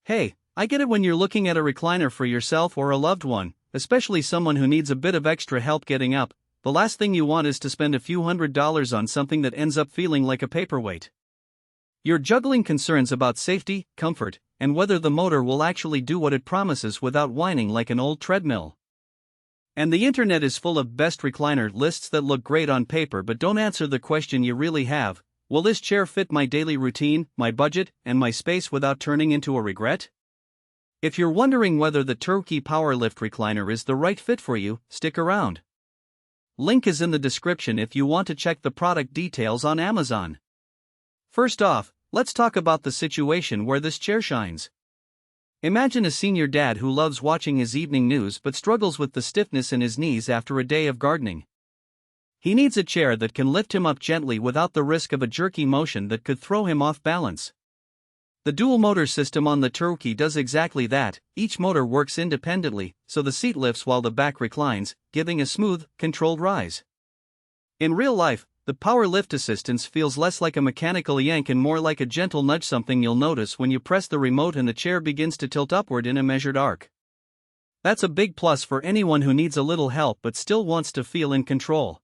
Hey, I get it when you're looking at a recliner for yourself or a loved one, especially someone who needs a bit of extra help getting up. The last thing you want is to spend a few $100s on something that ends up feeling like a paperweight. You're juggling concerns about safety, comfort, and whether the motor will actually do what it promises without whining like an old treadmill. And the internet is full of best recliner lists that look great on paper but don't answer the question you really have: will this chair fit my daily routine, my budget, and my space without turning into a regret? If you're wondering whether the HTERWQEA Powerlift recliner is the right fit for you, stick around. Link is in the description if you want to check the product details on Amazon. First off, let's talk about the situation where this chair shines. Imagine a senior dad who loves watching his evening news but struggles with the stiffness in his knees after a day of gardening. He needs a chair that can lift him up gently without the risk of a jerky motion that could throw him off balance. The dual motor system on the HTERWQEA does exactly that. Each motor works independently, so the seat lifts while the back reclines, giving a smooth, controlled rise. In real life, the power lift assistance feels less like a mechanical yank and more like a gentle nudge, something you'll notice when you press the remote and the chair begins to tilt upward in a measured arc. That's a big plus for anyone who needs a little help but still wants to feel in control.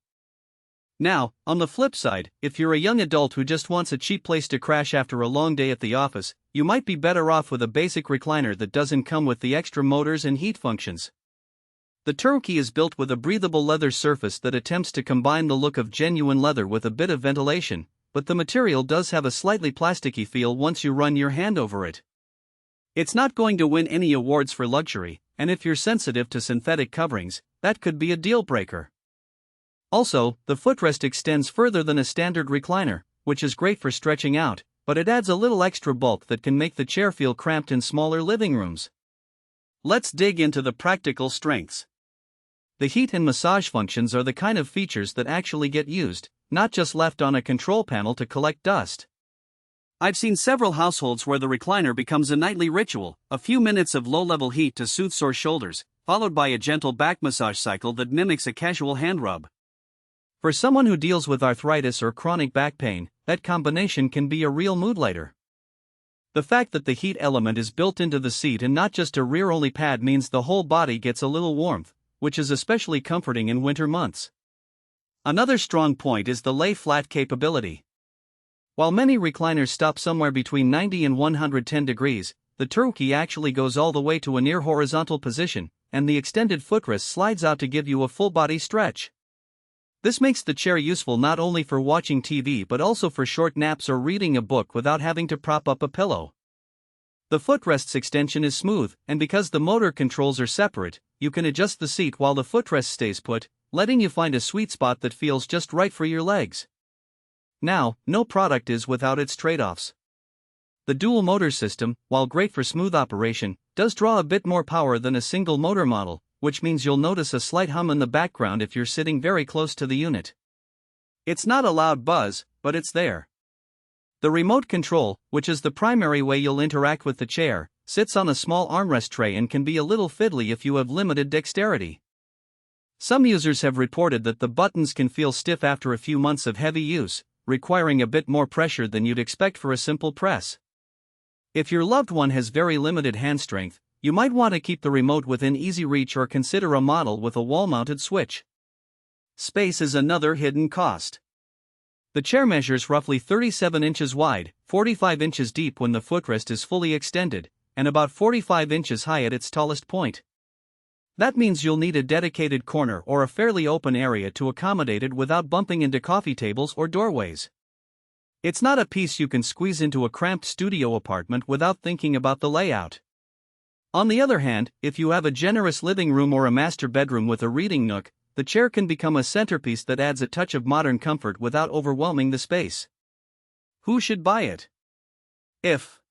Now, on the flip side, if you're a young adult who just wants a cheap place to crash after a long day at the office, you might be better off with a basic recliner that doesn't come with the extra motors and heat functions. The HTERWQEA is built with a breathable leather surface that attempts to combine the look of genuine leather with a bit of ventilation, but the material does have a slightly plasticky feel once you run your hand over it. It's not going to win any awards for luxury, and if you're sensitive to synthetic coverings, that could be a deal breaker. Also, the footrest extends further than a standard recliner, which is great for stretching out, but it adds a little extra bulk that can make the chair feel cramped in smaller living rooms. Let's dig into the practical strengths. The heat and massage functions are the kind of features that actually get used, not just left on a control panel to collect dust. I've seen several households where the recliner becomes a nightly ritual: a few minutes of low-level heat to soothe sore shoulders, followed by a gentle back massage cycle that mimics a casual hand rub. For someone who deals with arthritis or chronic back pain, that combination can be a real mood lighter. The fact that the heat element is built into the seat and not just a rear-only pad means the whole body gets a little warmth, which is especially comforting in winter months. Another strong point is the lay-flat capability. While many recliners stop somewhere between 90 and 110 degrees, the HTERWQEA actually goes all the way to a near horizontal position, and the extended footrest slides out to give you a full-body stretch. This makes the chair useful not only for watching TV but also for short naps or reading a book without having to prop up a pillow. The footrest's extension is smooth, and because the motor controls are separate, you can adjust the seat while the footrest stays put, letting you find a sweet spot that feels just right for your legs. Now, no product is without its trade-offs. The dual motor system, while great for smooth operation, does draw a bit more power than a single motor model, which means you'll notice a slight hum in the background if you're sitting very close to the unit. It's not a loud buzz, but it's there. The remote control, which is the primary way you'll interact with the chair, sits on a small armrest tray and can be a little fiddly if you have limited dexterity. Some users have reported that the buttons can feel stiff after a few months of heavy use, requiring a bit more pressure than you'd expect for a simple press. If your loved one has very limited hand strength, you might want to keep the remote within easy reach or consider a model with a wall-mounted switch. Space is another hidden cost. The chair measures roughly 37 inches wide, 45 inches deep when the footrest is fully extended, and about 45 inches high at its tallest point. That means you'll need a dedicated corner or a fairly open area to accommodate it without bumping into coffee tables or doorways. It's not a piece you can squeeze into a cramped studio apartment without thinking about the layout. On the other hand, if you have a generous living room or a master bedroom with a reading nook, the chair can become a centerpiece that adds a touch of modern comfort without overwhelming the space. Who should buy it? If